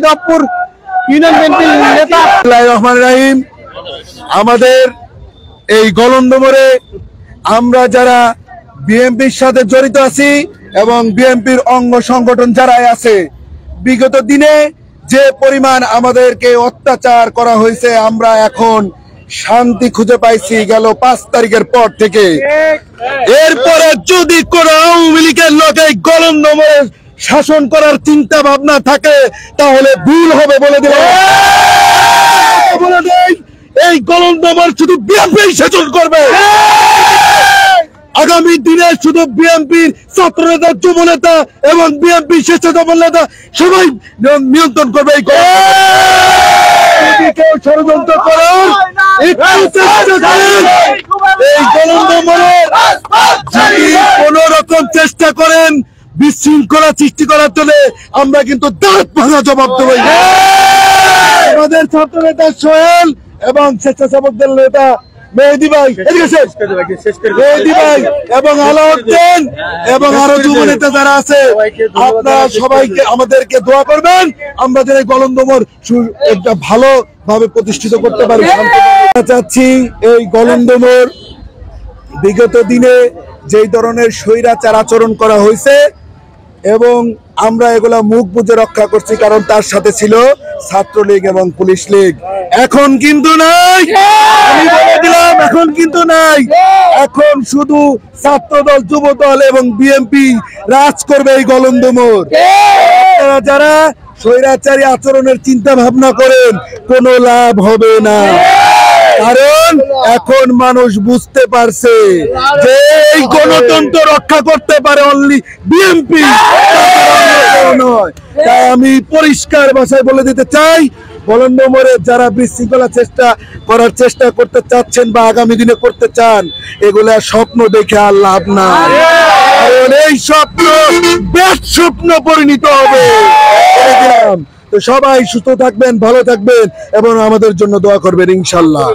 Debpur union বিএনপির নেতা। রহমান রাহিম, আমাদের এই গলন্দমরে আমরা যারা বিএনপির সাথে জড়িত আছি এবং বিএনপির অঙ্গ সংগঠন যারা আছে, বিগত দিনে যে পরিমাণ আমাদেরকে অত্যাচার করা হয়েছে, আমরা এখন শান্তি খুঁজে পাইছি গেল 5 তারিখের পর থেকে। এরপরে যদি কোন আওয়ামী লীগের লোকে গলন্দমরে শাসন করার চিন্তা ভাবনা থাকে তাহলে ভুল হবে বলে দিলাম। এই গলন্দমর শুধু বিএনপি শাসন করবে। আগামী দিনে শুধু বিএনপির ছাত্র নেতা, যুব নেতা এবং বিএনপি স্বেচ্ছাসেবক নেতা সবাই নিয়ন্ত্রণ করবে। যদি কেউ ষড়যন্ত্র করেন, একটু চেষ্টা করেন, এই গলন্দমরে যদি কোন রকম চেষ্টা করেন বিশৃঙ্খলা সৃষ্টি করার জন্য, আমরা কিন্তু দাঁত ভাঙা জবাব দেব। আমাদের ছাত্র নেতা সোহেল এবং স্বেচ্ছাসেবকদের নেতা মেহেদি ভাই, মেহেদি ভাই এবং আলাউদ্দিন এবং আরো যুব নেতা যারা আছে, আপনারা সবাইকে আমাদেরকে দোয়া করবেন, আমরা যেন গলন্দমর একটা ভালো ভাবে প্রতিষ্ঠিত করতে পারি। চাচ্ছি এই গলন্দমর বিগত দিনে যেই ধরনের স্বৈরাচার আচরণ করা হয়েছে এবং আমরা এগুলা মুখ বুজে রক্ষা করছি, কারণ তার সাথে ছিল ছাত্রলীগ এবং পুলিশ লীগ। এখন কিন্তু নাই, আমি বলে দিলাম, এখন কিন্তু নাই। এখন শুধু ছাত্রদল, যুবদল এবং বিএনপি রাজ করবে এই গলন্দমর। যারা স্বৈরাচারী আচরণের চিন্তা ভাবনা করেন, কোনো লাভ হবে না, কারণ এখন মানুষ বুঝতে পারছে যে এই গণতন্ত্র রক্ষা করতে পারে অনলি বিএনপি, নয়। তাই আমি পরিষ্কার ভাষায় বলে দিতে চাই, গলন্দমরে যারা বিশৃঙ্খলা চেষ্টা করতে চাচ্ছেন বা আগামী দিনে করতে চান, এগুলা স্বপ্ন দেখে আর লাভ নাই, কারণ এই স্বপ্ন ব্যর্থ স্বপ্ন পরিণত হবে। তো সবাই সুস্থ থাকবেন, ভালো থাকবেন এবং আমাদের জন্য দোয়া করবেন ইনশাল্লাহ।